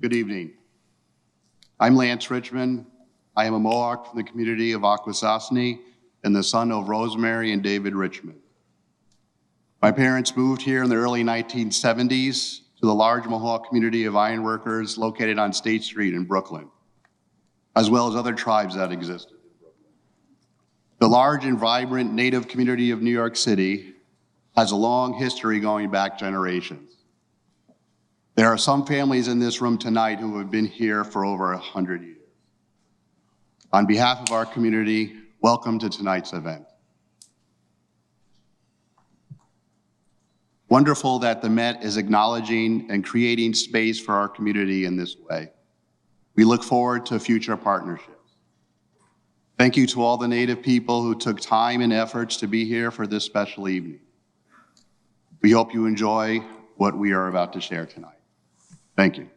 Good evening. I'm Lance Richmond. I am a Mohawk from the community of Akwesasne and the son of Rosemary and David Richmond. My parents moved here in the early 1970s to the large Mohawk community of ironworkers located on State Street in Brooklyn, as well as other tribes that existed in Brooklyn. The large and vibrant Native community of New York City has a long history going back generations. There are some families in this room tonight who have been here for over 100 years. On behalf of our community, welcome to tonight's event. Wonderful that the Met is acknowledging and creating space for our community in this way. We look forward to future partnerships. Thank you to all the Native people who took time and efforts to be here for this special evening. We hope you enjoy what we are about to share tonight. Thank you.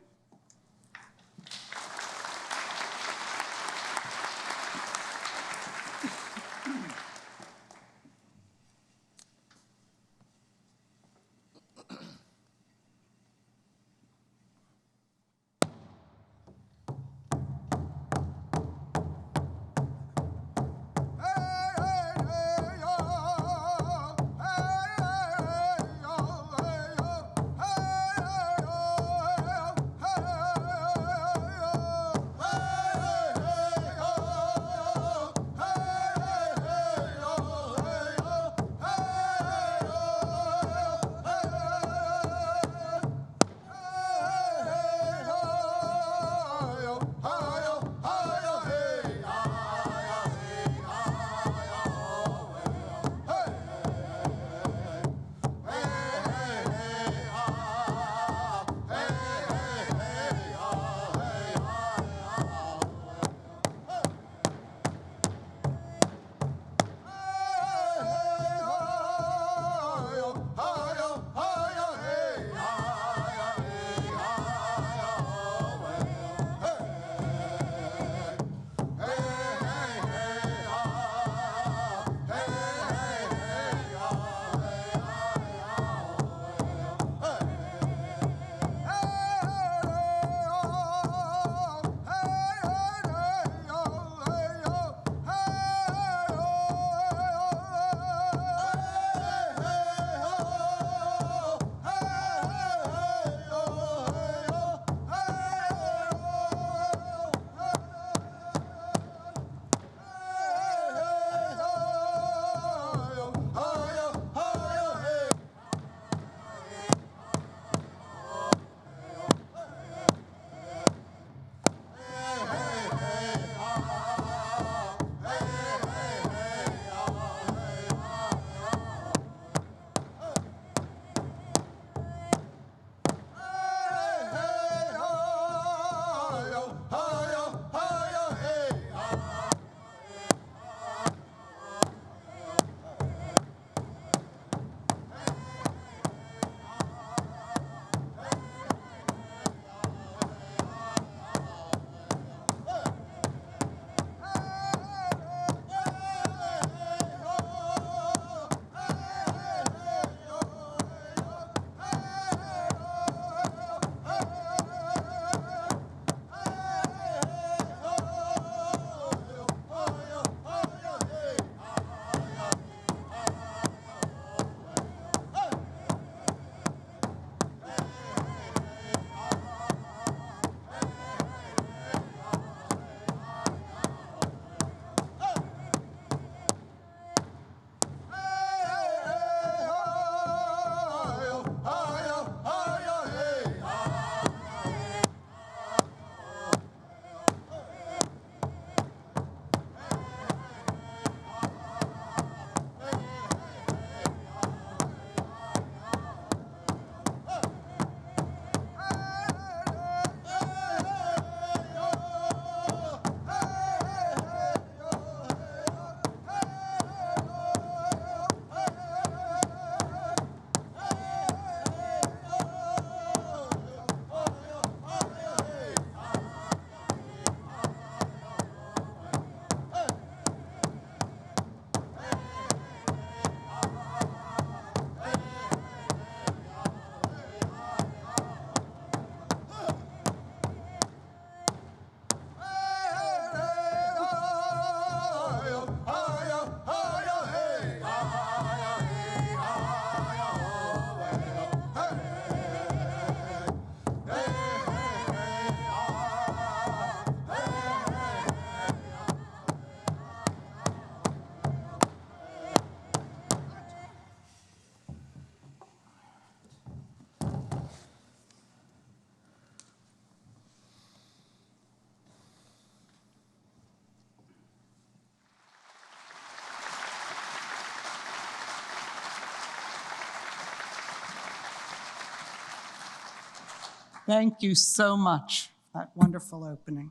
Thank you so much for that wonderful opening.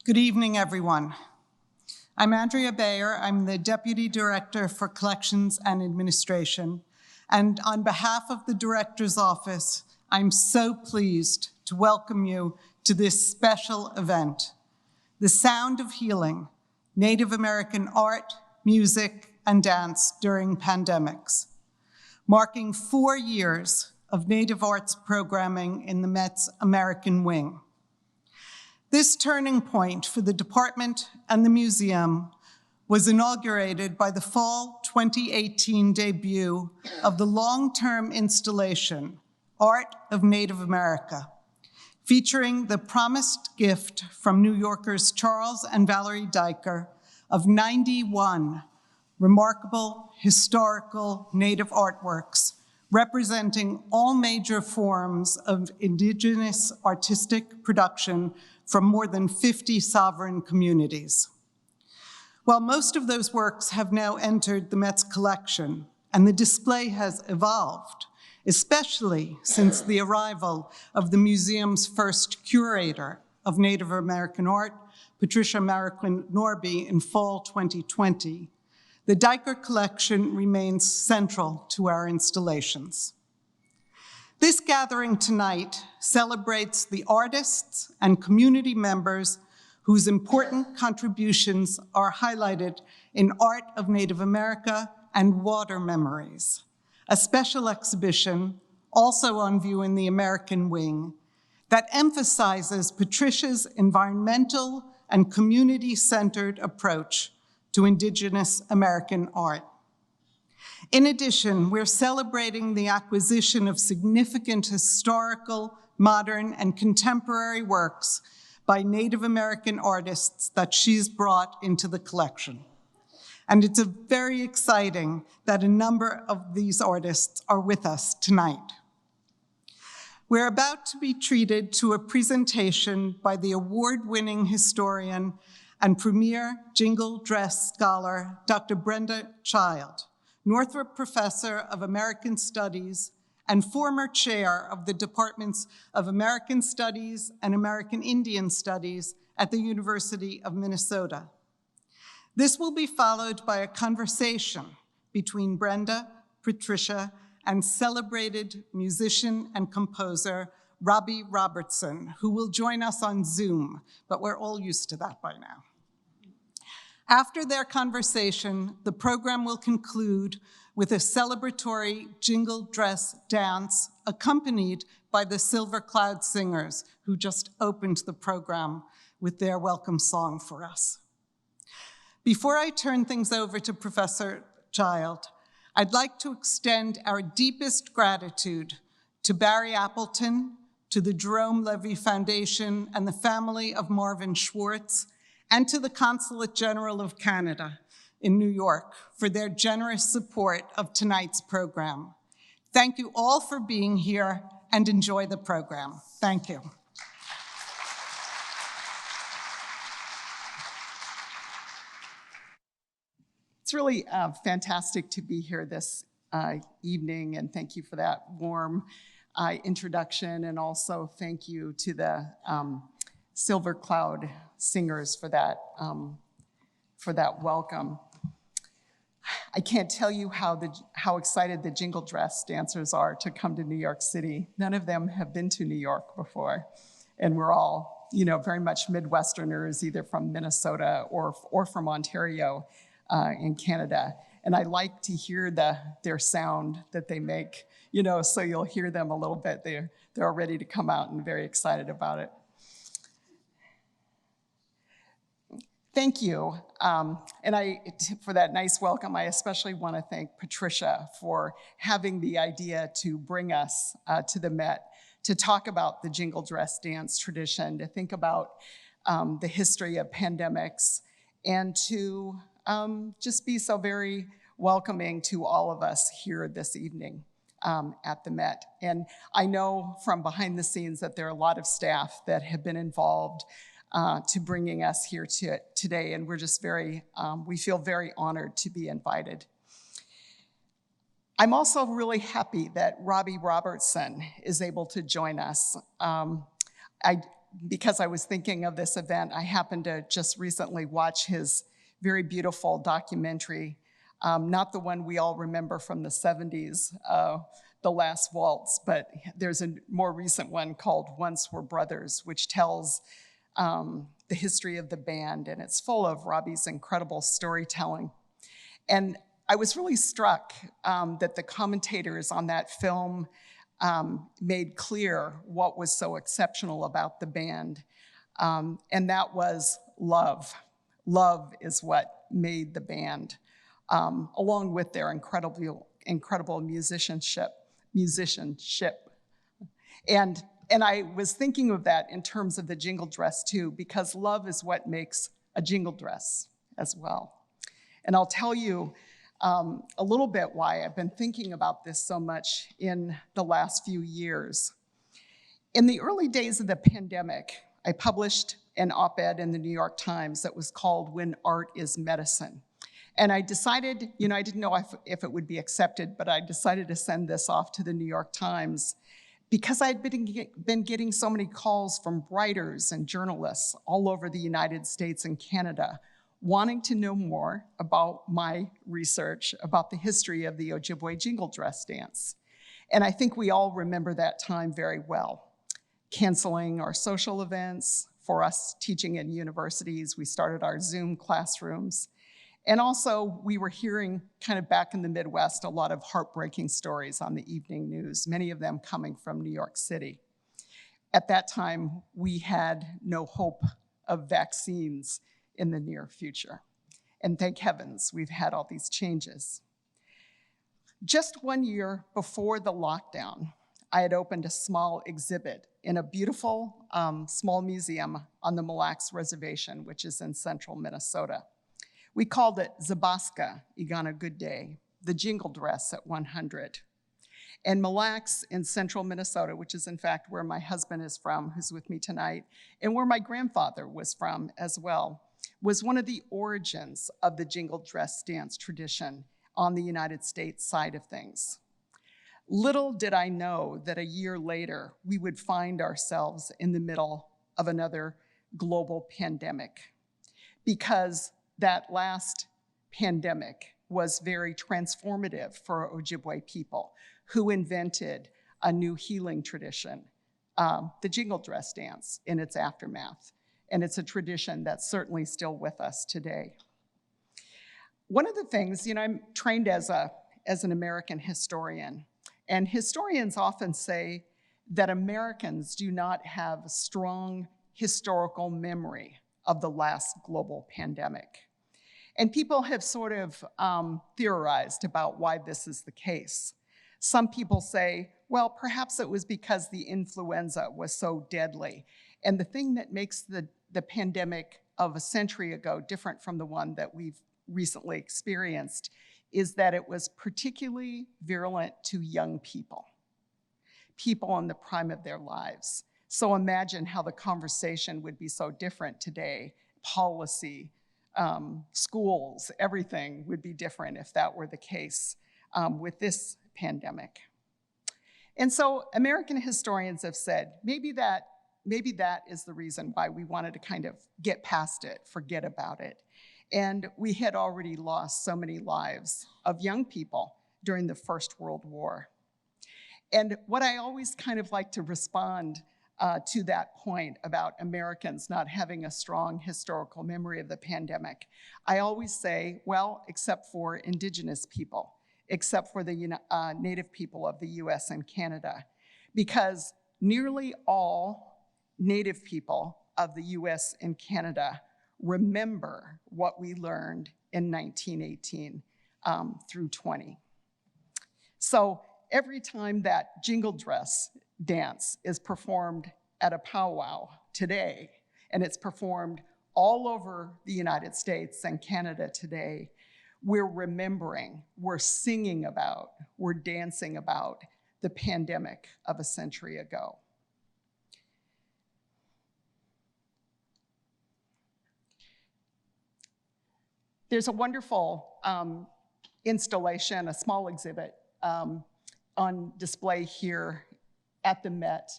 Good evening, everyone. I'm Andrea Bayer. I'm the Deputy Director for Collections and Administration. And on behalf of the Director's Office, I'm so pleased to welcome you to this special event, The Sound of Healing, Native American Art, Music, and Dance During Pandemics, marking 4 years of Native arts programming in the Met's American Wing. This turning point for the department and the museum was inaugurated by the fall 2018 debut of the long-term installation, Art of Native America, featuring the promised gift from New Yorkers Charles and Valerie Diker of 91 remarkable historical Native artworks representing all major forms of Indigenous artistic production from more than 50 sovereign communities. While most of those works have now entered the Met's collection, and the display has evolved, especially since the arrival of the museum's first curator of Native American art, Patricia Marroquin Norby, in fall 2020, the Diker collection remains central to our installations. This gathering tonight celebrates the artists and community members whose important contributions are highlighted in Art of Native America and Water Memories, a special exhibition also on view in the American Wing that emphasizes Patricia's environmental and community-centered approach to Indigenous American art. In addition, we're celebrating the acquisition of significant historical, modern, and contemporary works by Native American artists that she's brought into the collection. And it's very exciting that a number of these artists are with us tonight. We're about to be treated to a presentation by the award-winning historian and premier Jingle dress scholar, Dr. Brenda J, Northrop Professor of American Studies and former chair of the Departments of American Studies and American Indian Studies at the University of Minnesota. This will be followed by a conversation between Brenda, Patricia, and celebrated musician and composer, Robbie Robertson, who will join us on Zoom, but we're all used to that by now. After their conversation, the program will conclude with a celebratory jingle dress dance accompanied by the Silver Cloud Singers, who just opened the program with their welcome song for us. Before I turn things over to Professor Child, I'd like to extend our deepest gratitude to Barry Appleton, to the Jerome Levy Foundation and the family of Marvin Schwartz, and to the Consulate General of Canada in New York for their generous support of tonight's program. Thank you all for being here and enjoy the program. Thank you. It's really fantastic to be here this evening, and thank you for that warm introduction, and also thank you to the Silver Cloud Singers for that welcome. I can't tell you how excited the Jingle dress dancers are to come to New York City. None of them have been to New York before, and we're all, very much Midwesterners, either from Minnesota or from Ontario in Canada. And I like to hear their sound that they make, so you'll hear them a little bit. They're all ready to come out and very excited about it. Thank you. For that nice welcome, I especially want to thank Patricia for having the idea to bring us to the Met to talk about the Jingle dress dance tradition, to think about the history of pandemics, and to just be so very welcoming to all of us here this evening at the Met. And I know from behind the scenes that there are a lot of staff that have been involved to bringing us here today, and we're just we feel very honored to be invited. I'm also really happy that Robbie Robertson is able to join us. Because I was thinking of this event, I happened to just recently watch his very beautiful documentary, not the one we all remember from the 70s, The Last Waltz, but there's a more recent one called Once We're Brothers, which tells the history of the band, and it's full of Robbie's incredible storytelling. And I was really struck that the commentators on that film made clear what was so exceptional about the band, and that was love. Love is what made the band, along with their incredible musicianship. And I was thinking of that in terms of the jingle dress too, because love is what makes a jingle dress as well. And I'll tell you a little bit why I've been thinking about this so much in the last few years. In the early days of the pandemic, I published an op-ed in the New York Times that was called When Art is Medicine. And I decided, I didn't know if it would be accepted, but I decided to send this off to the New York Times because I'd been getting so many calls from writers and journalists all over the United States and Canada wanting to know more about my research about the history of the Ojibwe jingle dress dance. And I think we all remember that time very well. Canceling our social events, for us teaching in universities, we started our Zoom classrooms. And also we were hearing kind of back in the Midwest, a lot of heartbreaking stories on the evening news, many of them coming from New York City. At that time, we had no hope of vaccines in the near future. And thank heavens, we've had all these changes. Just 1 year before the lockdown, I had opened a small exhibit in a beautiful small museum on the Mille Lacs Reservation, which is in central Minnesota. We called it Zabaska, Igana Good Day, the jingle dress at 100. And Mille Lacs in central Minnesota, which is in fact where my husband is from, who's with me tonight, and where my grandfather was from as well, was one of the origins of the jingle dress dance tradition on the United States side of things. Little did I know that a year later, we would find ourselves in the middle of another global pandemic, because that last pandemic was very transformative for Ojibwe people who invented a new healing tradition, the jingle dress dance, in its aftermath. And it's a tradition that's certainly still with us today. One of the things, I'm trained as an American historian, and historians often say that Americans do not have a strong historical memory of the last global pandemic. And people have sort of theorized about why this is the case. Some people say, well, perhaps it was because the influenza was so deadly. And the thing that makes the pandemic of a century ago different from the one that we've recently experienced is that it was particularly virulent to young people in the prime of their lives. So imagine how the conversation would be so different today. Policy, schools, everything would be different if that were the case with this pandemic. And so American historians have said, maybe that is the reason why we wanted to kind of get past it, forget about it. And we had already lost so many lives of young people during the First World War. And what I always kind of like to respond to that point about Americans not having a strong historical memory of the pandemic, I always say, well, except for Indigenous people, except for the Native people of the US and Canada, because nearly all Native people of the US and Canada remember what we learned in 1918 through 20. So every time that jingle dress dance is performed at a powwow today, and it's performed all over the United States and Canada today, we're remembering, we're singing about, we're dancing about the pandemic of a century ago. There's a wonderful installation, a small exhibit on display here at the Met,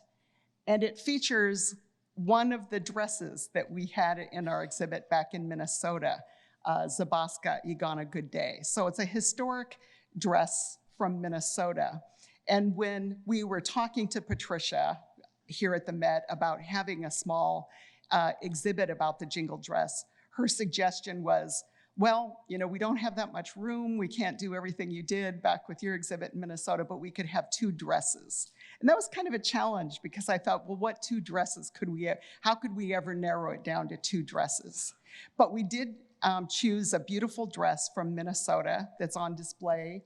and it features one of the dresses that we had in our exhibit back in Minnesota, Zabaska Igana Good Day. So it's a historic dress from Minnesota. And when we were talking to Patricia here at the Met about having a small exhibit about the Jingle dress, her suggestion was, well, you know, we don't have that much room. We can't do everything you did back with your exhibit in Minnesota, but we could have 2 dresses. And that was kind of a challenge because I thought, well, what 2 dresses could we have? How could we ever narrow it down to 2 dresses? But we did choose a beautiful dress from Minnesota that's on display.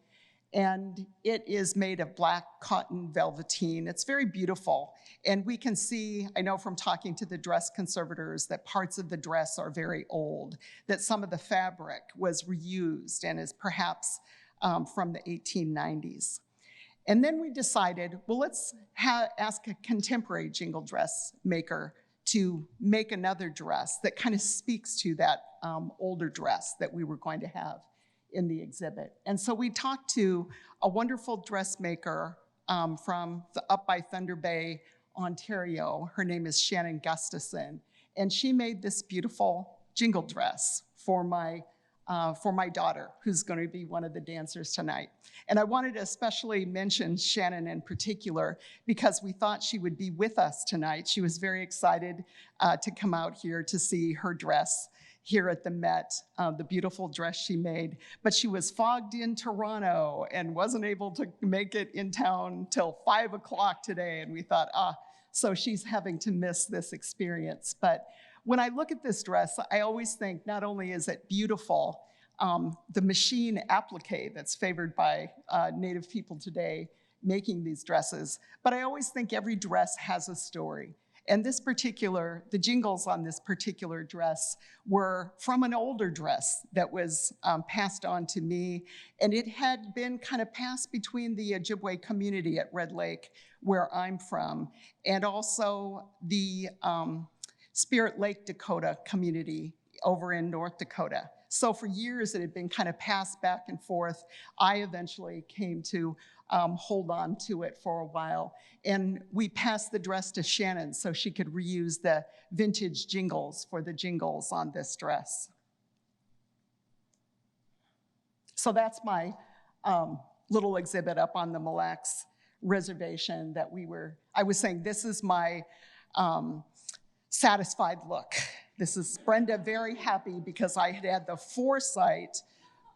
And it is made of black cotton velveteen. It's very beautiful. And we can see, I know from talking to the dress conservators, that parts of the dress are very old, that some of the fabric was reused and is perhaps from the 1890s. And then we decided, well, let's ask a contemporary jingle dress maker to make another dress that kind of speaks to that older dress that we were going to have in the exhibit. And so we talked to a wonderful dressmaker from up by Thunder Bay, Ontario. Her name is Shannon Gustafson, and she made this beautiful jingle dress for my daughter, who's going to be one of the dancers tonight. And I wanted to especially mention Shannon in particular because we thought she would be with us tonight. She was very excited to come out here to see her dress here at the Met, the beautiful dress she made. But she was fogged in Toronto and wasn't able to make it in town till 5 o'clock today. And we thought, so she's having to miss this experience. But when I look at this dress, I always think not only is it beautiful, the machine applique that's favored by Native people today making these dresses, but I always think every dress has a story. And the jingles on this particular dress were from an older dress that was passed on to me. And it had been kind of passed between the Ojibwe community at Red Lake, where I'm from, and also the Spirit Lake Dakota community over in North Dakota. So for years it had been kind of passed back and forth. I eventually came to hold on to it for a while. And we passed the dress to Shannon so she could reuse the vintage jingles for the jingles on this dress. So that's my little exhibit up on the Mille Lacs Reservation that I was saying, this is my satisfied look. This is Brenda very happy because I had the foresight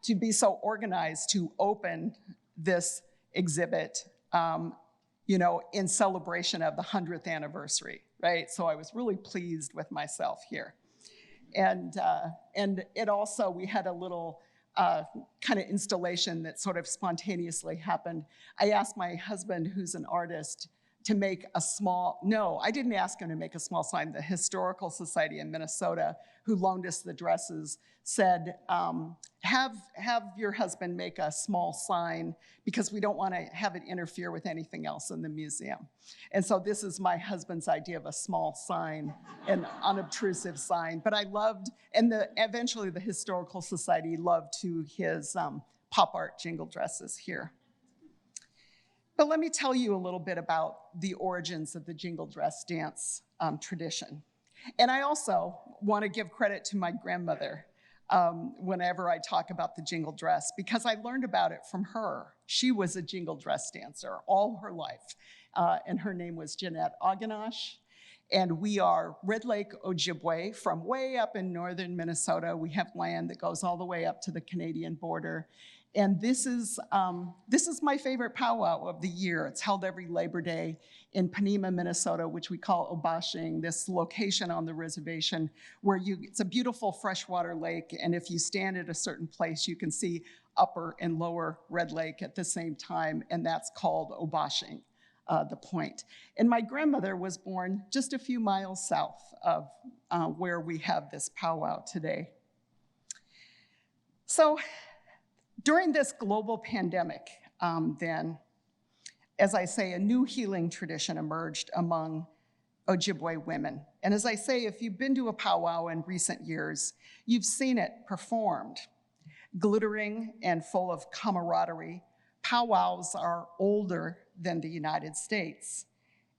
to be so organized to open this exhibit, in celebration of the 100th anniversary, right? So I was really pleased with myself here. And it also, we had a little kind of installation that sort of spontaneously happened. I asked my husband, who's an artist, to make I didn't ask him to make a small sign. The Historical Society in Minnesota, who loaned us the dresses, said, have your husband make a small sign because we don't want to have it interfere with anything else in the museum. And so this is my husband's idea of a small sign, an unobtrusive sign. But I loved, and eventually the Historical Society loved his pop art jingle dresses here. But let me tell you a little bit about the origins of the jingle dress dance tradition. And I also want to give credit to my grandmother whenever I talk about the jingle dress, because I learned about it from her. She was a jingle dress dancer all her life, and her name was Jeanette Oganash. And we are Red Lake Ojibwe from way up in northern Minnesota. We have land that goes all the way up to the Canadian border. And this is my favorite powwow of the year. It's held every Labor Day in Panema, Minnesota, which we call Obashing, this location on the reservation where it's a beautiful freshwater lake. And if you stand at a certain place, you can see upper and lower Red Lake at the same time. And that's called Obashing, the point. And my grandmother was born just a few miles south of where we have this powwow today. So, during this global pandemic, then, as I say, a new healing tradition emerged among Ojibwe women. And as I say, if you've been to a powwow in recent years, you've seen it performed. Glittering and full of camaraderie, powwows are older than the United States,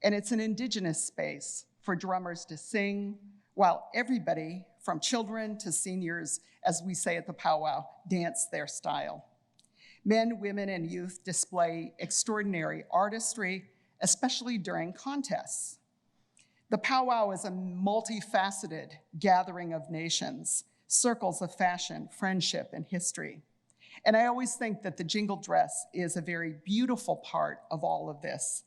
and it's an indigenous space for drummers to sing while everybody, from children to seniors, as we say at the powwow, dance their style. Men, women, and youth display extraordinary artistry, especially during contests. The powwow is a multifaceted gathering of nations, circles of fashion, friendship, and history. And I always think that the jingle dress is a very beautiful part of all of this.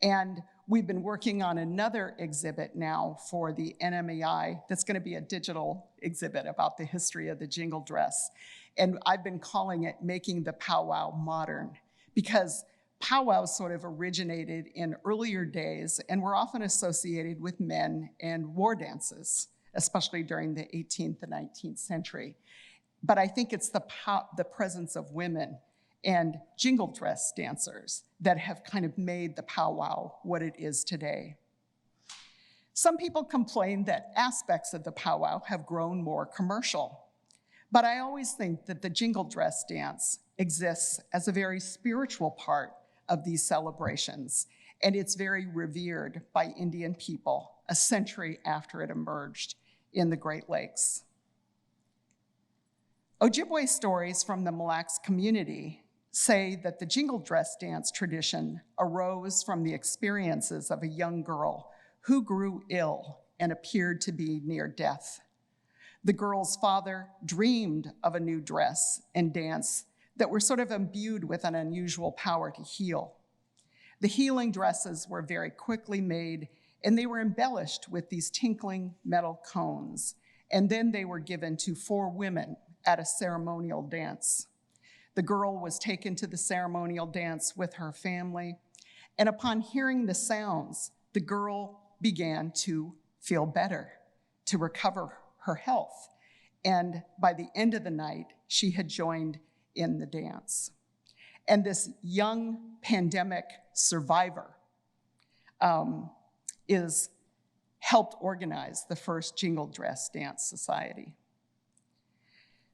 And we've been working on another exhibit now for the NMEI that's going to be a digital exhibit about the history of the jingle dress. And I've been calling it Making the Powwow Modern, because powwows sort of originated in earlier days and were often associated with men and war dances, especially during the 18th and 19th century. But I think it's the presence of women and jingle dress dancers that have kind of made the powwow what it is today. Some people complain that aspects of the powwow have grown more commercial, but I always think that the jingle dress dance exists as a very spiritual part of these celebrations, and it's very revered by Indian people a century after it emerged in the Great Lakes. Ojibwe stories from the Mille Lacs community say that the jingle dress dance tradition arose from the experiences of a young girl who grew ill and appeared to be near death. The girl's father dreamed of a new dress and dance that were sort of imbued with an unusual power to heal. The healing dresses were very quickly made, and they were embellished with these tinkling metal cones, and then they were given to 4 women at a ceremonial dance. The girl was taken to the ceremonial dance with her family, and upon hearing the sounds, the girl began to feel better, to recover her health. And by the end of the night, she had joined in the dance. And this young pandemic survivor is helped organize the first Jingle Dress Dance Society.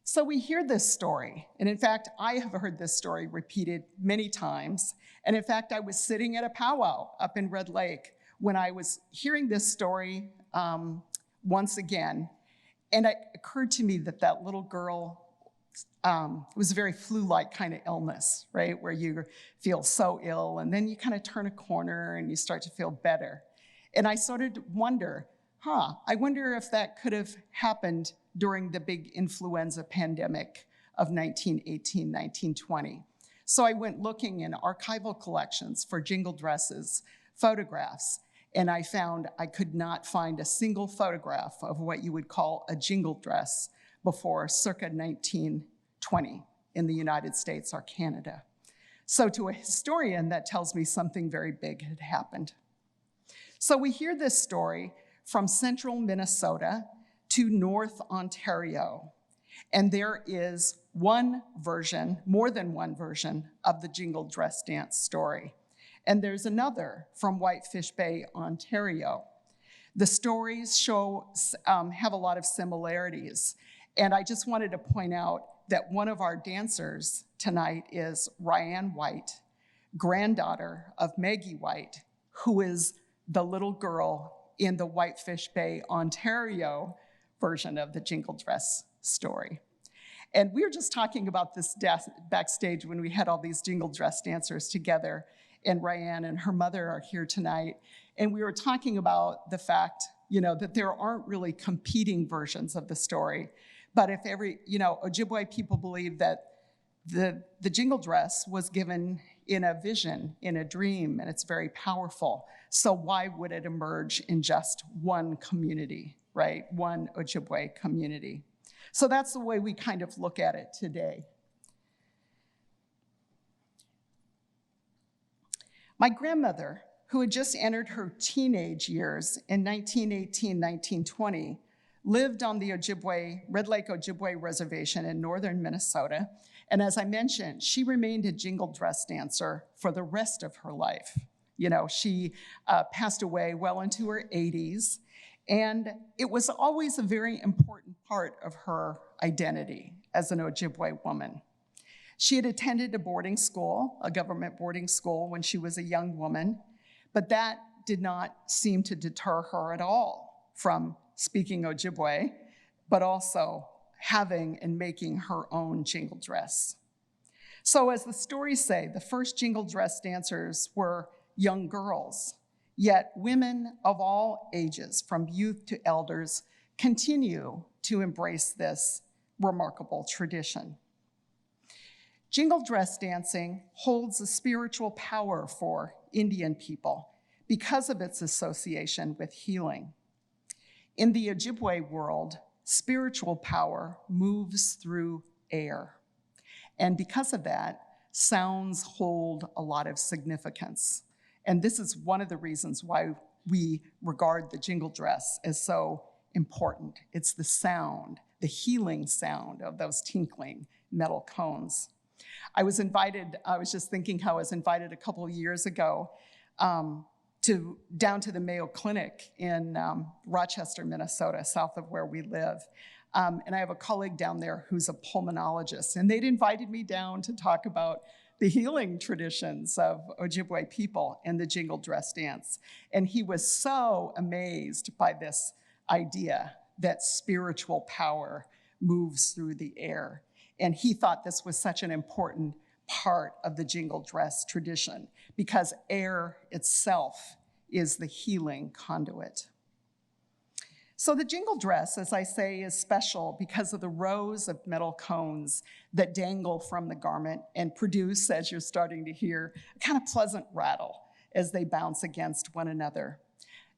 So we hear this story, and in fact, I have heard this story repeated many times. And in fact, I was sitting at a powwow up in Red Lake when I was hearing this story once again, and it occurred to me that that little girl was a very flu-like kind of illness, right? Where you feel so ill, and then you kind of turn a corner and you start to feel better. And I started to wonder, I wonder if that could have happened during the big influenza pandemic of 1918, 1920. So I went looking in archival collections for jingle dresses, photographs, and I found I could not find a single photograph of what you would call a jingle dress before circa 1920 in the United States or Canada. So to a historian, that tells me something very big had happened. So we hear this story from central Minnesota to North Ontario. And there is one version, more than one version, of the jingle dress dance story. And there's another from Whitefish Bay, Ontario. The stories have a lot of similarities. And I just wanted to point out that one of our dancers tonight is Ryan White, granddaughter of Maggie White, who is the little girl in the Whitefish Bay, Ontario version of the jingle dress story. And we were just talking about this backstage when we had all these jingle dress dancers together, and Ryan and her mother are here tonight. And we were talking about the fact, that there aren't really competing versions of the story. But if Ojibwe people believe that the jingle dress was given in a vision, in a dream, and it's very powerful. So why would it emerge in just one community, right? One Ojibwe community. So that's the way we kind of look at it today. My grandmother, who had just entered her teenage years in 1918, 1920, lived on the Red Lake Ojibwe Reservation in northern Minnesota. And as I mentioned, she remained a jingle dress dancer for the rest of her life. She passed away well into her 80s, and it was always a very important part of her identity as an Ojibwe woman. She had attended a boarding school, a government boarding school, when she was a young woman, but that did not seem to deter her at all from speaking Ojibwe, but also having and making her own jingle dress. So as the stories say, the first jingle dress dancers were young girls, yet women of all ages, from youth to elders, continue to embrace this remarkable tradition. Jingle dress dancing holds a spiritual power for Indian people because of its association with healing. In the Ojibwe world, spiritual power moves through air. And because of that, sounds hold a lot of significance. And this is one of the reasons why we regard the jingle dress as so important. It's the sound, the healing sound of those tinkling metal cones. I was just thinking how I was invited a couple of years ago down to the Mayo Clinic in Rochester, Minnesota, south of where we live. And I have a colleague down there who's a pulmonologist, and they'd invited me down to talk about the healing traditions of Ojibwe people and the jingle dress dance. And he was so amazed by this idea that spiritual power moves through the air. And he thought this was such an important part of the jingle dress tradition because air itself is the healing conduit. So the jingle dress, as I say, is special because of the rows of metal cones that dangle from the garment and produce, as you're starting to hear, a kind of pleasant rattle as they bounce against one another.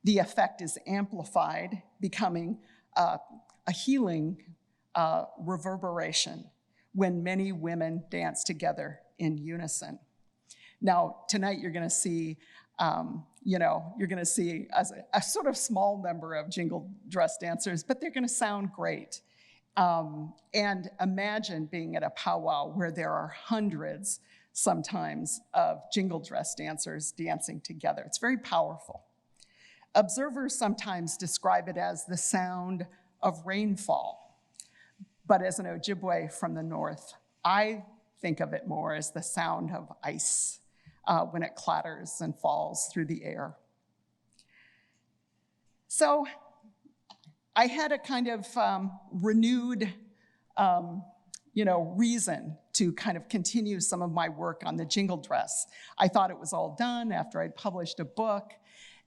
The effect is amplified, becoming a healing reverberation when many women dance together in unison. Now, tonight you're gonna see a sort of small number of jingle dress dancers, but they're gonna sound great. And imagine being at a powwow where there are hundreds sometimes of jingle dress dancers dancing together. It's very powerful. Observers sometimes describe it as the sound of rainfall. But as an Ojibwe from the north, I think of it more as the sound of ice when it clatters and falls through the air. So I had a kind of renewed reason to kind of continue some of my work on the jingle dress. I thought it was all done after I'd published a book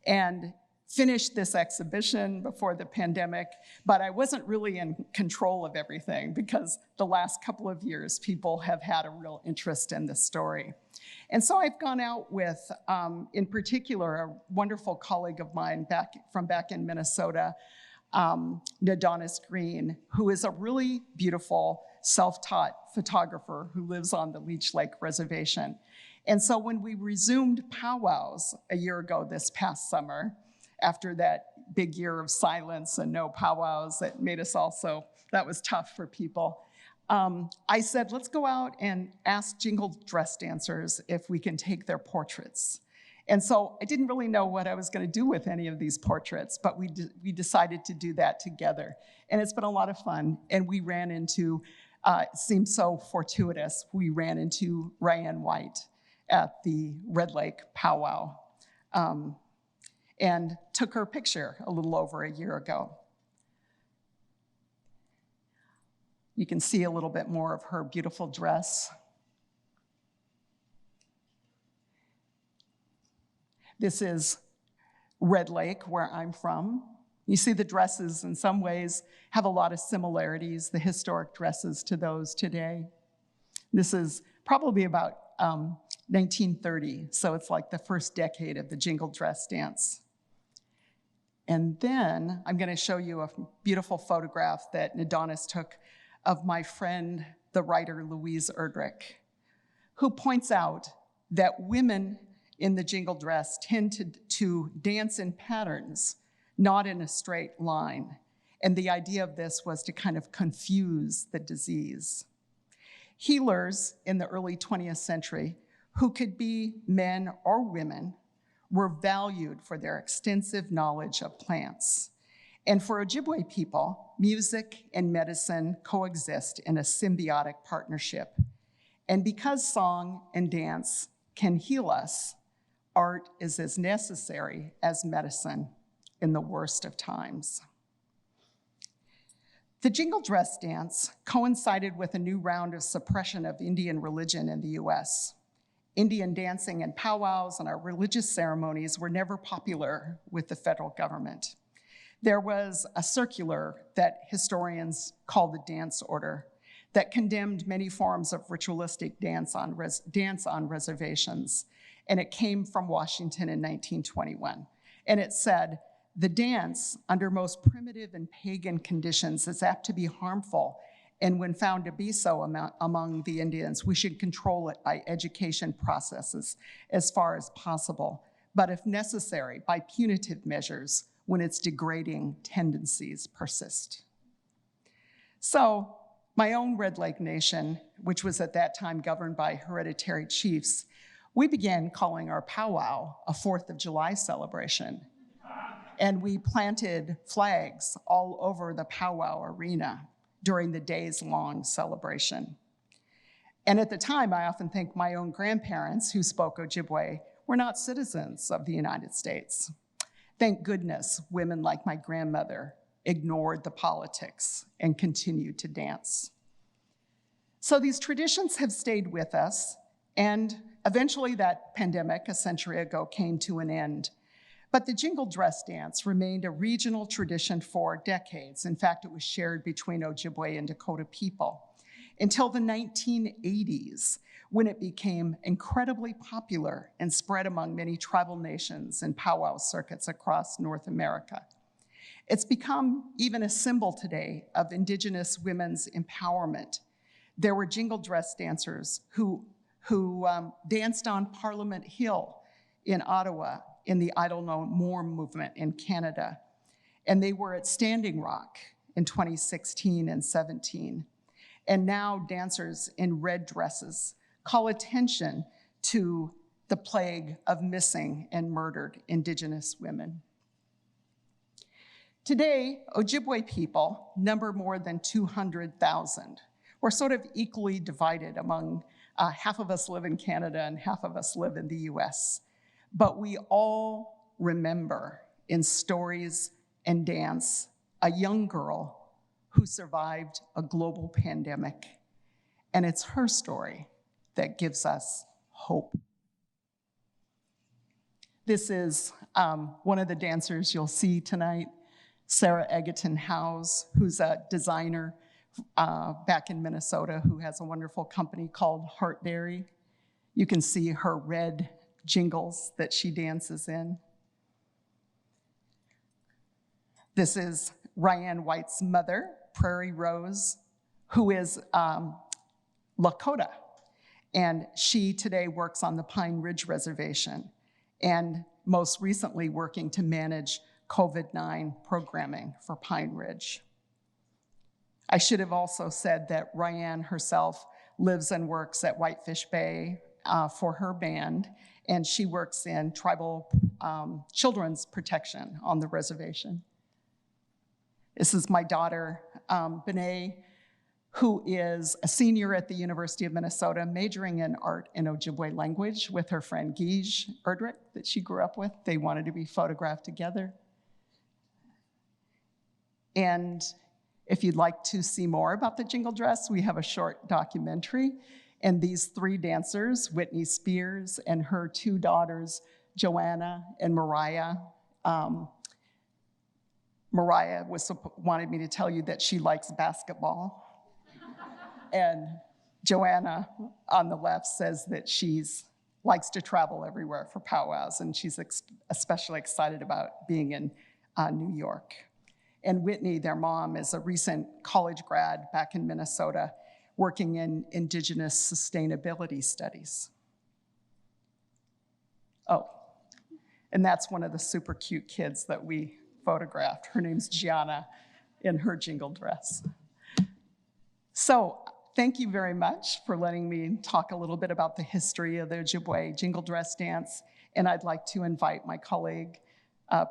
and finished this exhibition before the pandemic, but I wasn't really in control of everything because the last couple of years, people have had a real interest in this story. And so I've gone out with, in particular, a wonderful colleague of mine back in Minnesota, Nadonis Green, who is a really beautiful self-taught photographer who lives on the Leech Lake Reservation. And so when we resumed powwows a year ago this past summer, after that big year of silence and no powwows that made us that was tough for people. I said, let's go out and ask jingle dress dancers if we can take their portraits. And so I didn't really know what I was gonna do with any of these portraits, but we decided to do that together. And it's been a lot of fun. And we ran into, it seemed so fortuitous, we ran into Ryan White at the Red Lake powwow. And took her picture a little over a year ago. You can see a little bit more of her beautiful dress. This is Red Lake, where I'm from. You see the dresses in some ways have a lot of similarities, the historic dresses to those today. This is probably about 1930, so it's like the first decade of the jingle dress dance. And then I'm gonna show you a beautiful photograph that Nadonis took of my friend, the writer Louise Erdrich, who points out that women in the jingle dress tend to dance in patterns, not in a straight line. And the idea of this was to kind of confuse the disease. Healers in the early 20th century, who could be men or women, were valued for their extensive knowledge of plants. And for Ojibwe people, music and medicine coexist in a symbiotic partnership. And because song and dance can heal us, art is as necessary as medicine in the worst of times. The jingle dress dance coincided with a new round of suppression of Indian religion in the US. Indian dancing and powwows and our religious ceremonies were never popular with the federal government. There was a circular that historians call the Dance Order that condemned many forms of ritualistic dance on reservations, and it came from Washington in 1921. And it said, "The dance, under most primitive and pagan conditions, is apt to be harmful, and when found to be so among the Indians, we should control it by education processes as far as possible, but if necessary, by punitive measures when its degrading tendencies persist." So, my own Red Lake Nation, which was at that time governed by hereditary chiefs, we began calling our powwow a 4th of July celebration. And we planted flags all over the powwow arena during the days-long celebration. And at the time, I often think my own grandparents, who spoke Ojibwe, were not citizens of the United States. Thank goodness women like my grandmother ignored the politics and continued to dance. So these traditions have stayed with us, and eventually that pandemic a century ago came to an end. But the jingle dress dance remained a regional tradition for decades. In fact, it was shared between Ojibwe and Dakota people until the 1980s, when it became incredibly popular and spread among many tribal nations and powwow circuits across North America. It's become even a symbol today of Indigenous women's empowerment. There were jingle dress dancers who danced on Parliament Hill in Ottawa in the Idle No More movement in Canada. And they were at Standing Rock in 2016 and 17. And now dancers in red dresses call attention to the plague of missing and murdered Indigenous women. Today, Ojibwe people number more than 200,000. We're sort of equally divided among half of us live in Canada and half of us live in the US. But we all remember in stories and dance a young girl who survived a global pandemic. And it's her story that gives us hope. This is one of the dancers you'll see tonight, Sarah Egerton Howes, who's a designer back in Minnesota who has a wonderful company called Heartberry. You can see her red jingles that she dances in. This is Ryan White's mother, Prairie Rose, who is Lakota. And she today works on the Pine Ridge Reservation and most recently working to manage COVID-19 programming for Pine Ridge. I should have also said that Ryan herself lives and works at Whitefish Bay for her band, and she works in tribal children's protection on the reservation. This is my daughter, Benet, who is a senior at the University of Minnesota, majoring in art and Ojibwe language with her friend Guige Erdrich that she grew up with. They wanted to be photographed together. And if you'd like to see more about the jingle dress, we have a short documentary. And these three dancers, Whitney Spears and her two daughters, Joanna and Mariah. Mariah wanted me to tell you that she likes basketball. And Joanna on the left says that she likes to travel everywhere for powwows, and she's especially excited about being in New York. And Whitney, their mom, is a recent college grad back in Minnesota working in Indigenous sustainability studies. Oh, and that's one of the super cute kids that we photographed. Her name's Gianna in her jingle dress. So thank you very much for letting me talk a little bit about the history of the Ojibwe jingle dress dance. And I'd like to invite my colleague,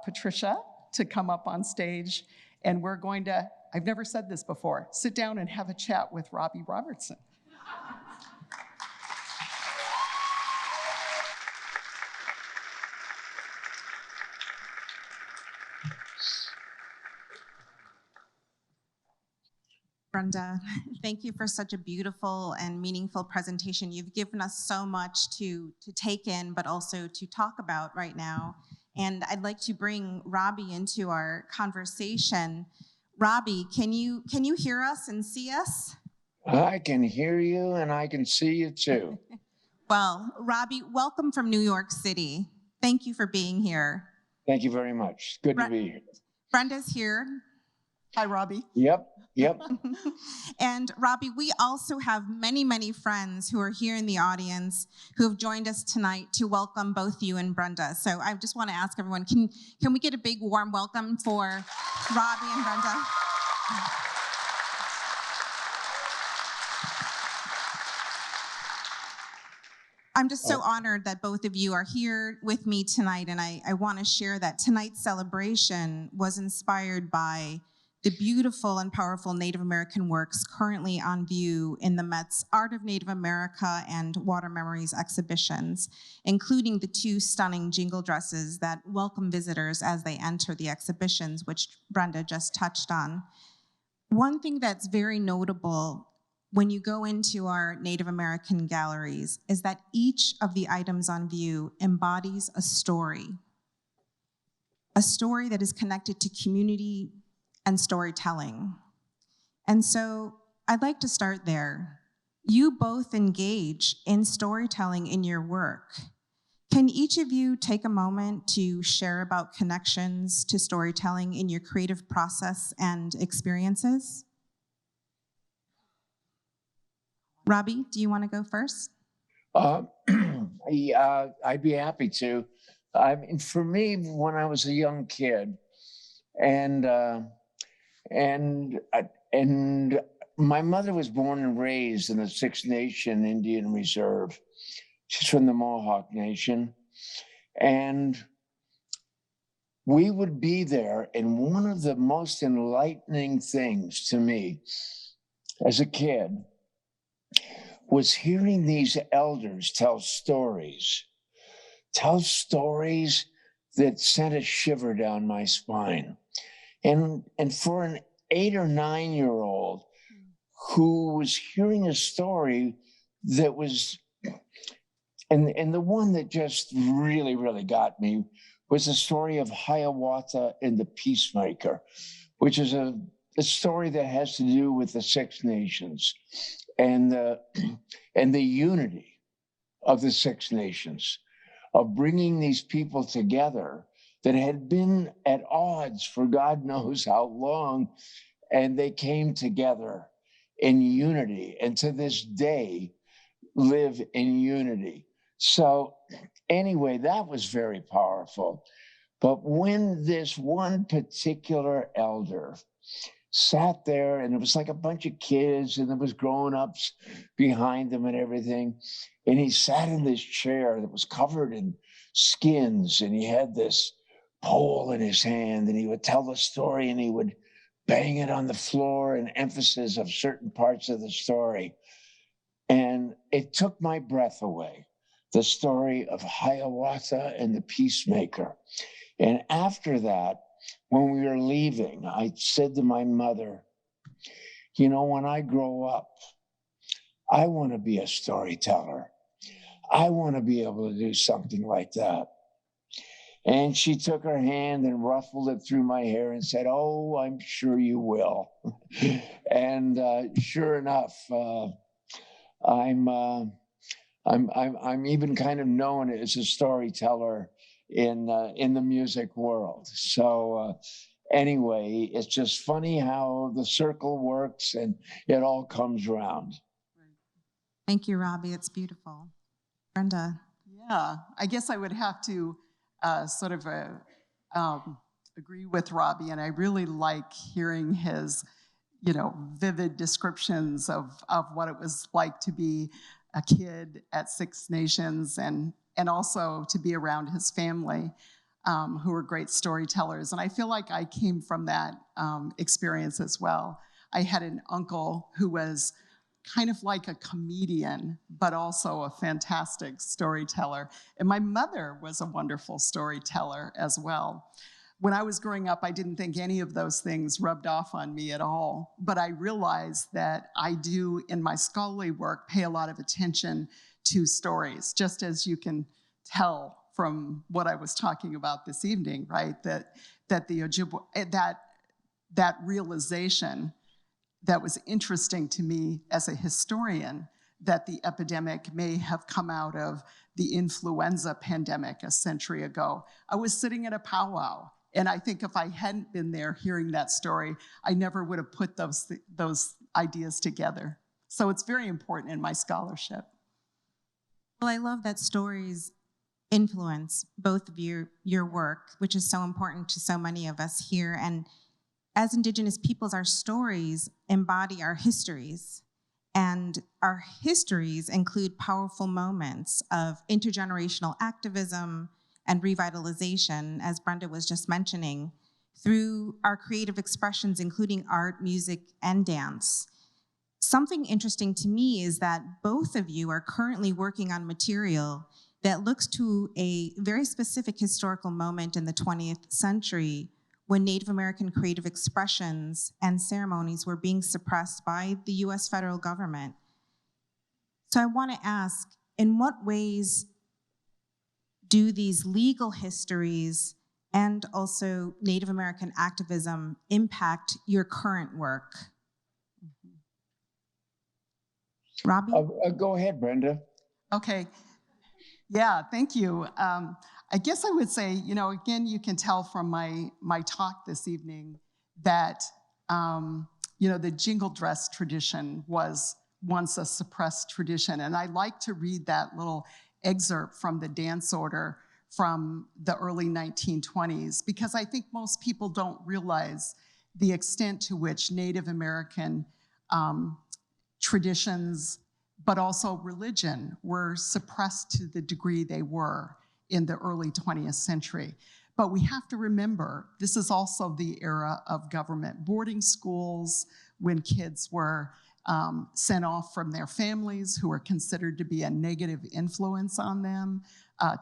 Patricia, to come up on stage. And we're going to, I've never said this before, sit down and have a chat with Robbie Robertson. Brenda, thank you for such a beautiful and meaningful presentation. You've given us so much to take in, but also to talk about right now. And I'd like to bring Robbie into our conversation. Robbie, can you hear us and see us? I can hear you and I can see you too. Well, Robbie, welcome from New York City. Thank you for being here. Thank you very much. Good to be here. Brenda's here. Hi, Robbie. Yep. And Robbie, we also have many, many friends who are here in the audience who have joined us tonight to welcome both you and Brenda. So I just want to ask everyone, can we get a big warm welcome for Robbie and Brenda? I'm just so honored that both of you are here with me tonight, and I want to share that tonight's celebration was inspired by the beautiful and powerful Native American works currently on view in the Met's Art of Native America and Water Memories exhibitions, including the two stunning jingle dresses that welcome visitors as they enter the exhibitions, which Brenda just touched on. One thing that's very notable when you go into our Native American galleries is that each of the items on view embodies a story that is connected to community and storytelling. And so I'd like to start there. You both engage in storytelling in your work. Can each of you take a moment to share about connections to storytelling in your creative process and experiences? Robbie, do you want to go first? Yeah, I'd be happy to. I mean, for me, when I was a young kid, and my mother was born and raised in the Six Nation Indian Reserve. She's from the Mohawk Nation. And we would be there, and one of the most enlightening things to me as a kid was hearing these elders tell stories that sent a shiver down my spine. And for an 8 or 9 year old who was hearing a story that was, and the one that just really, really got me was the story of Hiawatha and the Peacemaker, which is a story that has to do with the Six Nations and the unity of the Six Nations, of bringing these people together that had been at odds for God knows how long, and they came together in unity, and to this day live in unity. So anyway, that was very powerful. But when this one particular elder sat there, and it was like a bunch of kids, and there was grown-ups behind them and everything, and he sat in this chair that was covered in skins, and he had this pole in his hand, and he would tell the story, and he would bang it on the floor in emphasis of certain parts of the story. And it took my breath away, the story of Hiawatha and the Peacemaker. And after that, when we were leaving, I said to my mother, you know, when I grow up, I want to be a storyteller. I want to be able to do something like that. And she took her hand and ruffled it through my hair and said, oh, I'm sure you will. And sure enough, I'm even kind of known as a storyteller in the music world. So anyway, it's just funny how the circle works and it all comes around. Thank you, Robbie. It's beautiful. Brenda. Yeah, I guess I would have to sort of agree with Robbie, and I really like hearing his, vivid descriptions of what it was like to be a kid at Six Nations, and also to be around his family, who were great storytellers. And I feel like I came from that experience as well. I had an uncle who was kind of like a comedian, but also a fantastic storyteller. And my mother was a wonderful storyteller as well. When I was growing up, I didn't think any of those things rubbed off on me at all. But I realized that I do, in my scholarly work, pay a lot of attention to stories, just as you can tell from what I was talking about this evening, right? That the Ojibwe, that realization that was interesting to me as a historian, that the epidemic may have come out of the influenza pandemic a century ago. I was sitting at a powwow, and I think if I hadn't been there hearing that story, I never would have put those ideas together. So it's very important in my scholarship. Well, I love that stories influence both of your work, which is so important to so many of us here. And as Indigenous peoples, our stories embody our histories. And our histories include powerful moments of intergenerational activism and revitalization, as Brenda was just mentioning, through our creative expressions, including art, music, and dance. Something interesting to me is that both of you are currently working on material that looks to a very specific historical moment in the 20th century when Native American creative expressions and ceremonies were being suppressed by the US federal government. So I want to ask, in what ways do these legal histories and also Native American activism impact your current work? Robbie? Go ahead, Brenda. Okay. Yeah, thank you. I guess I would say, again, you can tell from my talk this evening that, the jingle dress tradition was once a suppressed tradition. And I like to read that little excerpt from the dance order from the early 1920s, because I think most people don't realize the extent to which Native American traditions, but also religion, were suppressed to the degree they were in the early 20th century. But we have to remember, this is also the era of government boarding schools, when kids were sent off from their families who were considered to be a negative influence on them,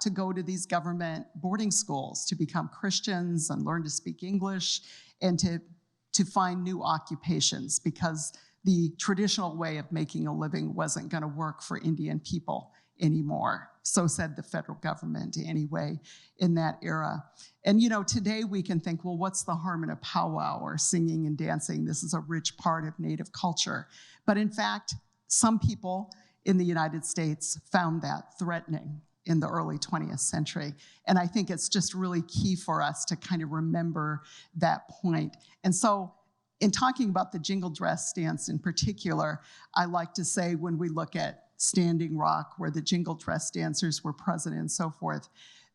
to go to these government boarding schools to become Christians and learn to speak English, and to find new occupations, because the traditional way of making a living wasn't going to work for Indian people anymore. So said the federal government anyway in that era. And today we can think, well, what's the harm in a powwow or singing and dancing? This is a rich part of Native culture. But in fact, some people in the United States found that threatening in the early 20th century. And I think it's just really key for us to kind of remember that point. And so in talking about the jingle dress dance in particular, I like to say, when we look at Standing Rock, where the jingle dress dancers were present and so forth,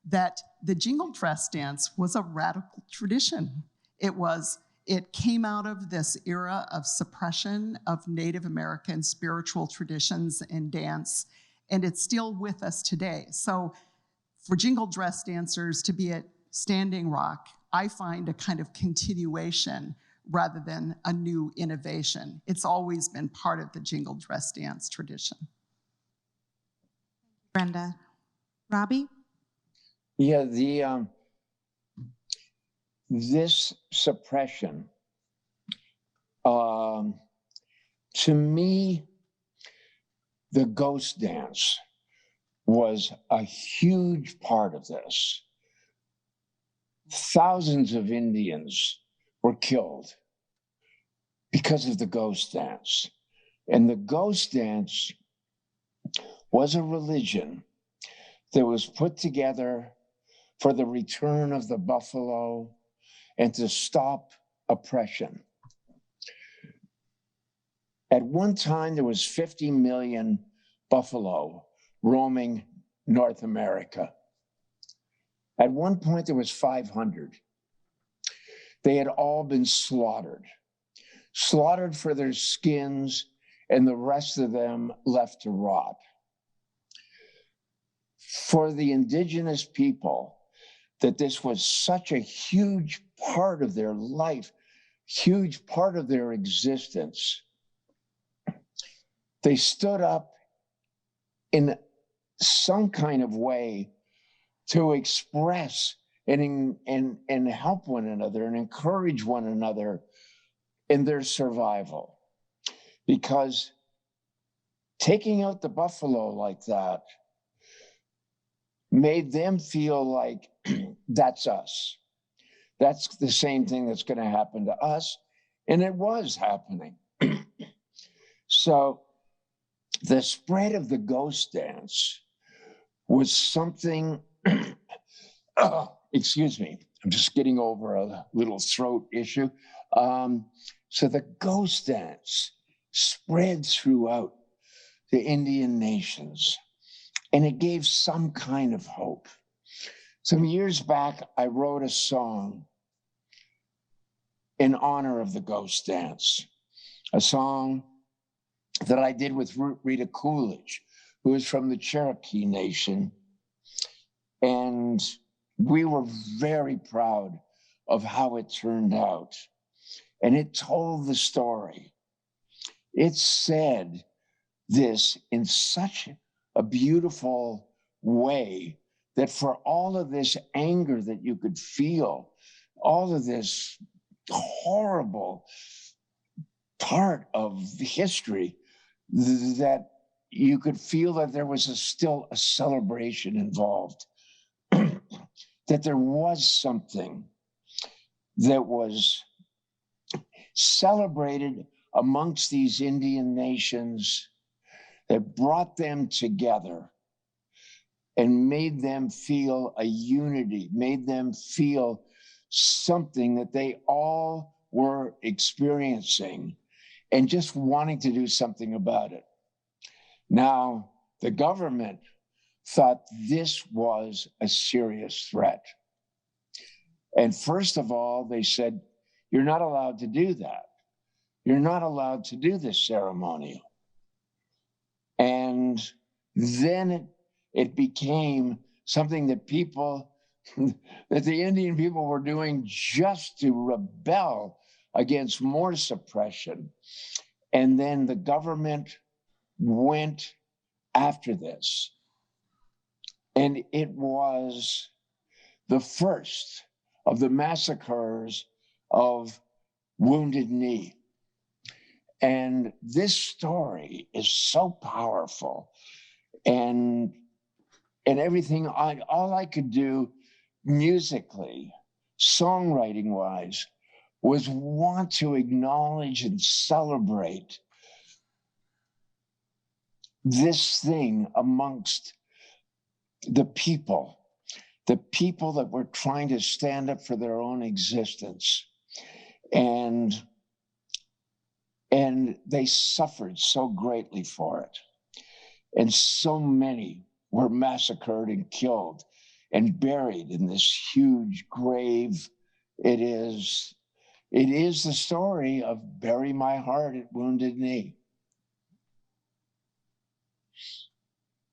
that the jingle dress dance was a radical tradition. It came out of this era of suppression of Native American spiritual traditions and dance, and it's still with us today. So for jingle dress dancers to be at Standing Rock, I find a kind of continuation rather than a new innovation. It's always been part of the jingle dress dance tradition. Brenda. Robbie? Yeah, this suppression, to me, the ghost dance was a huge part of this. Thousands of Indians were killed because of the ghost dance. And the ghost dance was a religion that was put together for the return of the buffalo and to stop oppression. At one time, there was 50 million buffalo roaming North America. At one point, there was 500. They had all been slaughtered for their skins, and the rest of them left to rot. For the Indigenous people, that this was such a huge part of their life, huge part of their existence, they stood up in some kind of way to express and help one another and encourage one another in their survival. Because taking out the buffalo like that made them feel like that's us. That's the same thing that's going to happen to us. And it was happening. So the spread of the ghost dance was something, excuse me, I'm just getting over a little throat issue. So the ghost dance spread throughout the Indian nations, and it gave some kind of hope. Some years back, I wrote a song in honor of the ghost dance, a song that I did with Rita Coolidge, who is from the Cherokee Nation. And we were very proud of how it turned out. And it told the story. It said this in such a beautiful way that for all of this anger that you could feel, all of this horrible part of history, that you could feel that there was still a celebration involved, that there was something that was celebrated amongst these Indian nations that brought them together and made them feel a unity, made them feel something that they all were experiencing and just wanting to do something about it. Now, the government thought this was a serious threat. And first of all, they said, you're not allowed to do that. You're not allowed to do this ceremonial. And then it became something that that the Indian people were doing just to rebel against more suppression. And then the government went after this. And it was the first of the massacres of Wounded Knee. And this story is so powerful. And everything, all I could do musically, songwriting wise, was want to acknowledge and celebrate this thing amongst the people that were trying to stand up for their own existence. And they suffered so greatly for it. And so many were massacred and killed and buried in this huge grave. It is the story of Bury My Heart at Wounded Knee.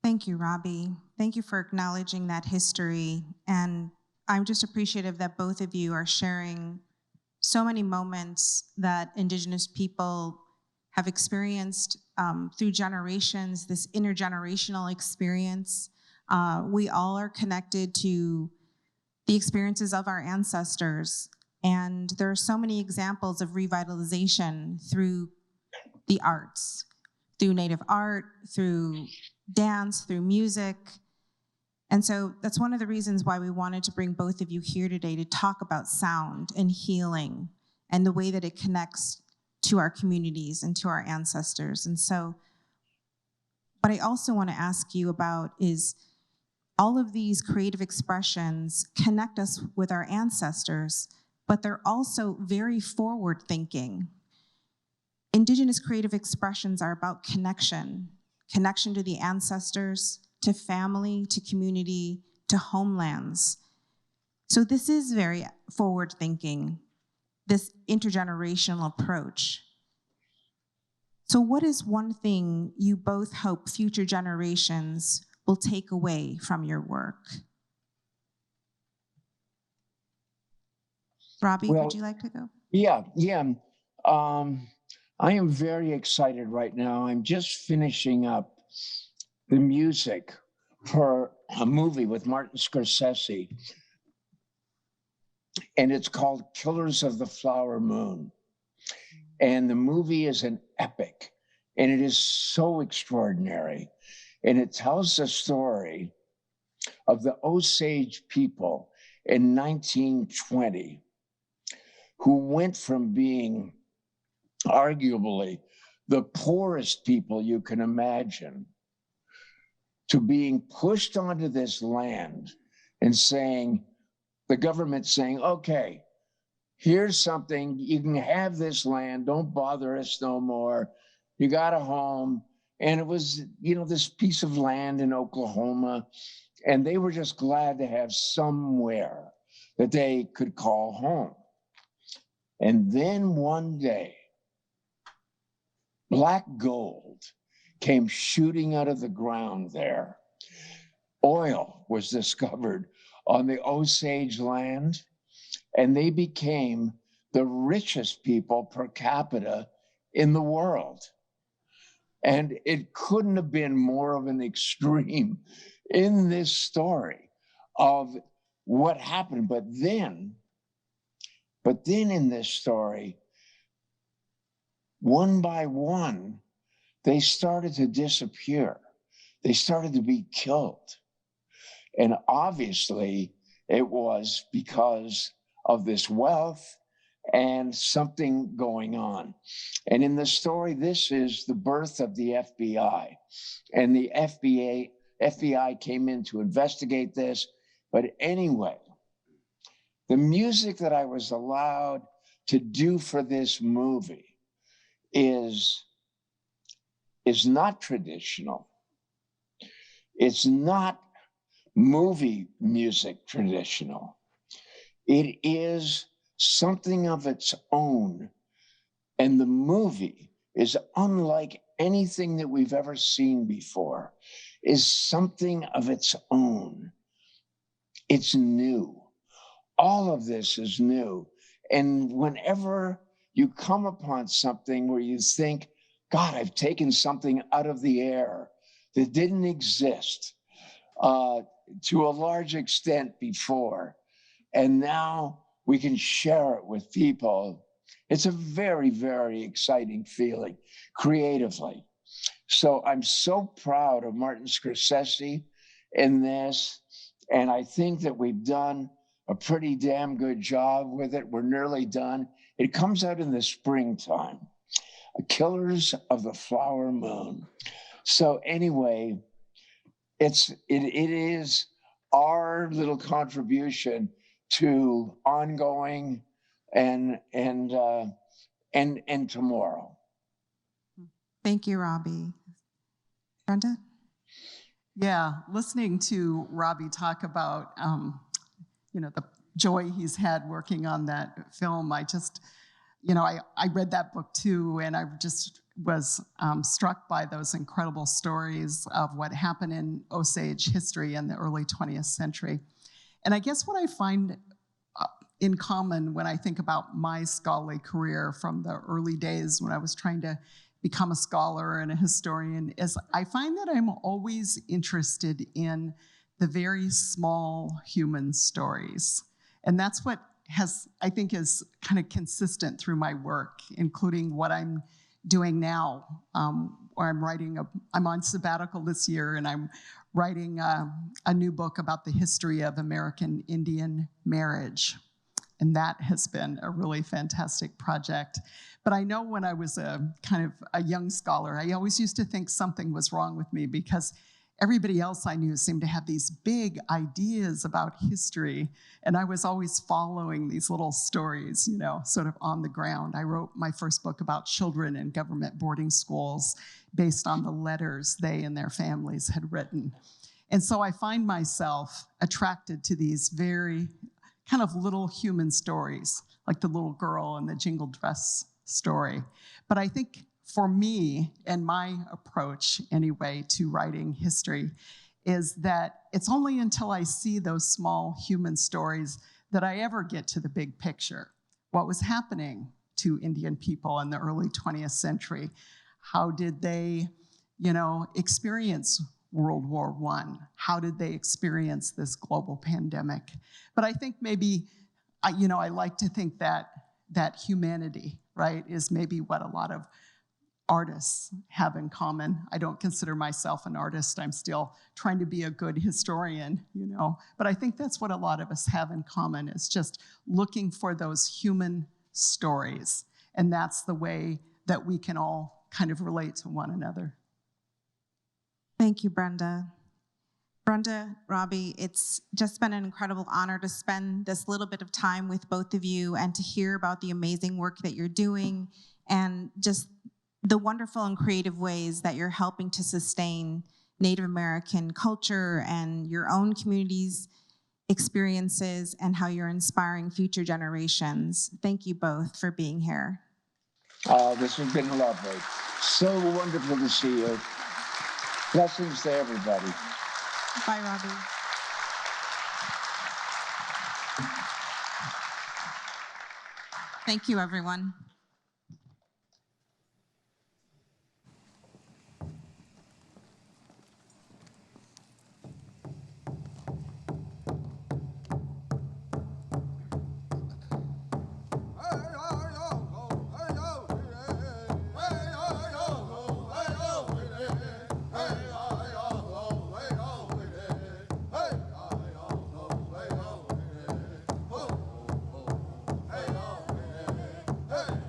Thank you, Robbie. Thank you for acknowledging that history. And I'm just appreciative that both of you are sharing so many moments that Indigenous people have experienced through generations, this intergenerational experience. We all are connected to the experiences of our ancestors. And there are so many examples of revitalization through the arts, through Native art, through dance, through music. And so that's one of the reasons why we wanted to bring both of you here today to talk about sound and healing and the way that it connects to our communities and to our ancestors. And so what I also want to ask you about is all of these creative expressions connect us with our ancestors, but they're also very forward-thinking. Indigenous creative expressions are about connection to the ancestors, to family, to community, to homelands. So this is very forward-thinking, this intergenerational approach. So what is one thing you both hope future generations will take away from your work? Robbie, Well, would you like to go? Yeah. I am very excited right now. I'm just finishing up the music for a movie with Martin Scorsese and it's called Killers of the Flower Moon. And the movie is an epic, and it is so extraordinary. And it tells the story of the Osage people in 1920 who went from being arguably the poorest people you can imagine to being pushed onto this land and saying, the government saying, okay, here's something, you can have this land, don't bother us no more. You got a home. And it was, this piece of land in Oklahoma, and they were just glad to have somewhere that they could call home. And then one day, black gold came shooting out of the ground there. Oil was discovered on the Osage land, and they became the richest people per capita in the world. And it couldn't have been more of an extreme in this story of what happened. But then in this story, one by one, they started to disappear. They started to be killed. And obviously, it was because of this wealth and something going on. And in the story, this is the birth of the FBI. And the FBI came in to investigate this. But anyway, the music that I was allowed to do for this movie is not traditional. It's not movie music traditional. It is something of its own. And the movie is unlike anything that we've ever seen before, is something of its own. It's new. All of this is new. And whenever you come upon something where you think, God, I've taken something out of the air that didn't exist to a large extent before, and now we can share it with people. It's a very, very exciting feeling creatively. So I'm so proud of Martin Scorsese in this, and I think that we've done a pretty damn good job with it. We're nearly done. It comes out in the springtime, Killers of the Flower Moon. So anyway, it is our little contribution to ongoing and tomorrow. Thank you, Robbie. Brenda? Yeah, listening to Robbie talk about, the joy he's had working on that film, I read that book too, and I just was struck by those incredible stories of what happened in Osage history in the early 20th century. And I guess what I find in common when I think about my scholarly career from the early days when I was trying to become a scholar and a historian is I find that I'm always interested in the very small human stories. And that's what I think is kind of consistent through my work, including what I'm doing now, where I'm on sabbatical this year, and I'm writing a new book about the history of American Indian marriage. And that has been a really fantastic project. But I know when I was a young scholar, I always used to think something was wrong with me because everybody else I knew seemed to have these big ideas about history, and I was always following these little stories, sort of on the ground. I wrote my first book about children in government boarding schools based on the letters they and their families had written. And so I find myself attracted to these very kind of little human stories, like the little girl in the Jingle dress story. But I think for me, and my approach anyway to writing history, is that it's only until I see those small human stories that I ever get to the big picture. What was happening to Indian people in the early 20th century? How did they, experience World War I? How did they experience this global pandemic? But I think maybe I like to think that humanity, right, is maybe what a lot of artists have in common. I don't consider myself an artist. I'm still trying to be a good historian, But I think that's what a lot of us have in common, is just looking for those human stories. And that's the way that we can all kind of relate to one another. Thank you, Brenda. Brenda, Robbie, it's just been an incredible honor to spend this little bit of time with both of you and to hear about the amazing work that you're doing and just the wonderful and creative ways that you're helping to sustain Native American culture and your own community's experiences and how you're inspiring future generations. Thank you both for being here. This has been lovely. So wonderful to see you. Blessings to everybody. Bye, Robbie. Thank you, everyone. Hey!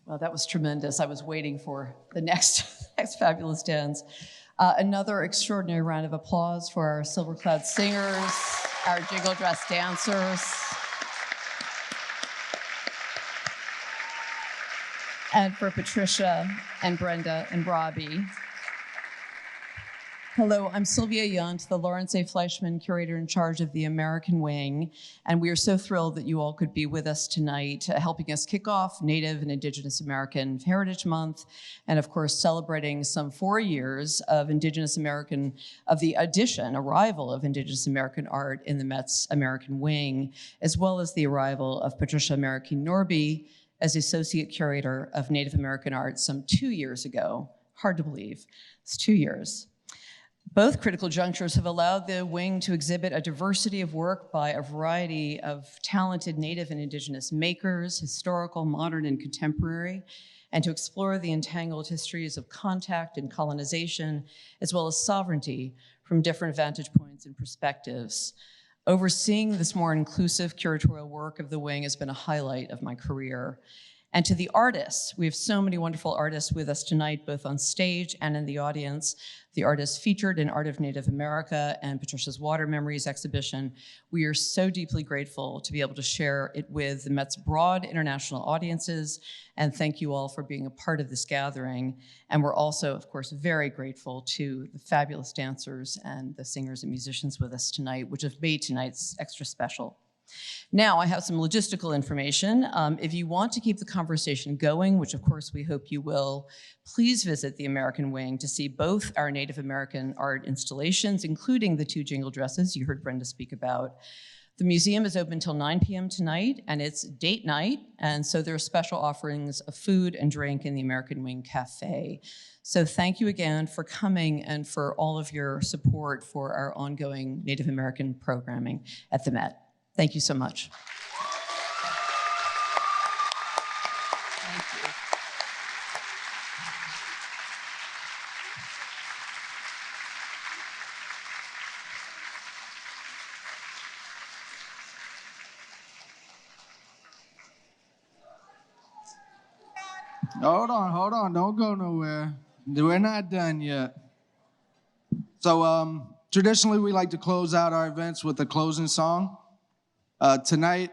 Well, that was tremendous. I was waiting for the next fabulous dance. Another extraordinary round of applause for our Silver Cloud singers, our jingle dress dancers, and for Patricia and Brenda and Robbie. Hello, I'm Sylvia Yunt, the Lawrence A. Fleischman Curator in charge of the American Wing, and we are so thrilled that you all could be with us tonight, helping us kick off Native and Indigenous American Heritage Month, and of course celebrating some 4 years of arrival of Indigenous American art in the Met's American Wing, as well as the arrival of Patricia Marroquin Norby as Associate Curator of Native American Art some 2 years ago. Hard to believe, it's 2 years. Both critical junctures have allowed the Wing to exhibit a diversity of work by a variety of talented Native and Indigenous makers, historical, modern, and contemporary, and to explore the entangled histories of contact and colonization, as well as sovereignty from different vantage points and perspectives. Overseeing this more inclusive curatorial work of the Wing has been a highlight of my career. And to the artists, we have so many wonderful artists with us tonight, both on stage and in the audience. The artists featured in Art of Native America and Patricia's Water Memories exhibition. We are so deeply grateful to be able to share it with the Met's broad international audiences, and thank you all for being a part of this gathering. And we're also, of course, very grateful to the fabulous dancers and the singers and musicians with us tonight, which have made tonight's extra special. Now, I have some logistical information. If you want to keep the conversation going, which of course we hope you will, please visit the American Wing to see both our Native American art installations, including the 2 jingle dresses you heard Brenda speak about. The museum is open till 9 p.m. tonight, and it's date night, and so there are special offerings of food and drink in the American Wing Cafe. So thank you again for coming and for all of your support for our ongoing Native American programming at the Met. Thank you so much. Thank you. Hold on, don't go nowhere. We're not done yet. So traditionally we like to close out our events with a closing song. Tonight,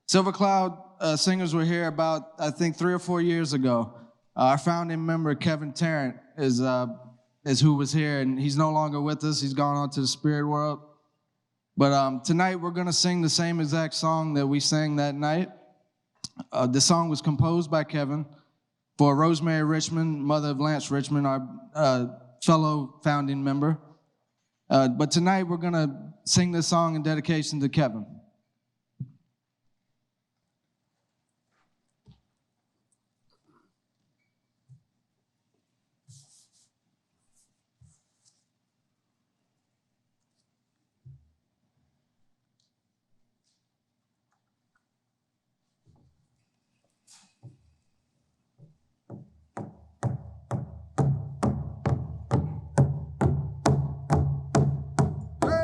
Silver Cloud singers were here about, I think, 3 or 4 years ago. Our founding member, Kevin Tarrant, is who was here, and he's no longer with us. He's gone on to the spirit world. But tonight, we're gonna sing the same exact song that we sang that night. The song was composed by Kevin for Rosemary Richmond, mother of Lance Richmond, our fellow founding member. But tonight, we're gonna sing this song in dedication to Kevin. Hey, hey,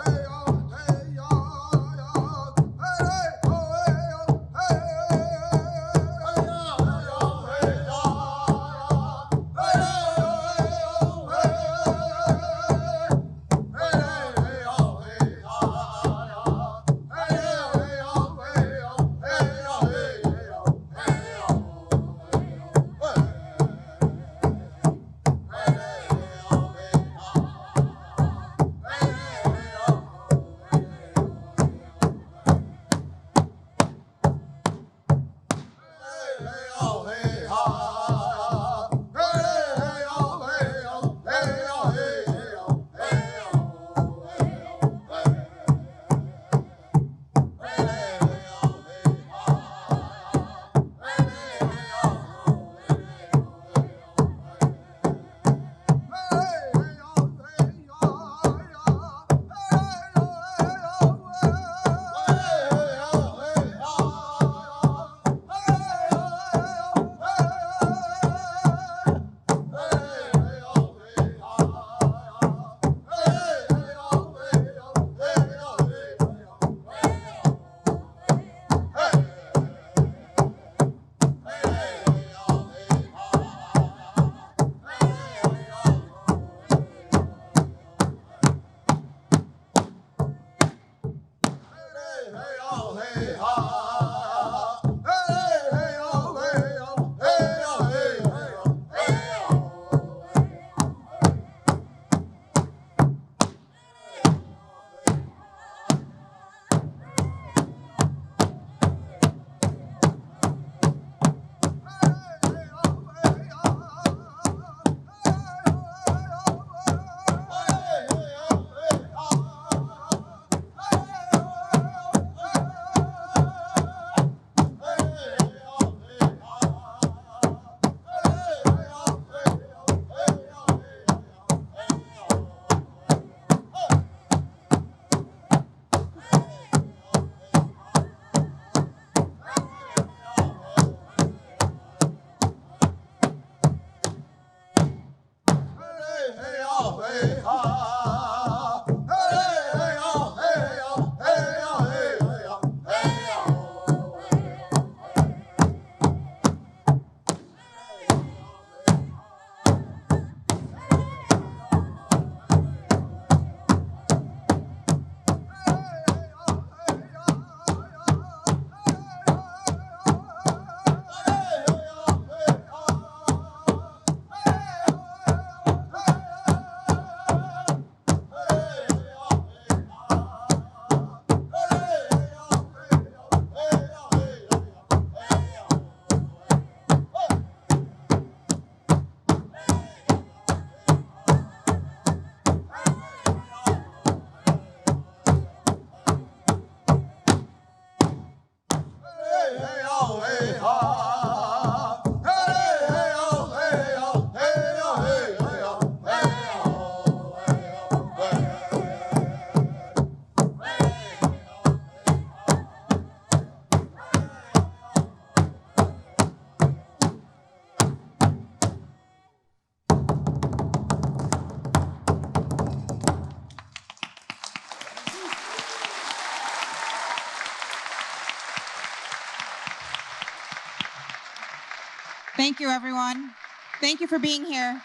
hey, oh, hey, oh. Thank you, everyone. Thank you for being here.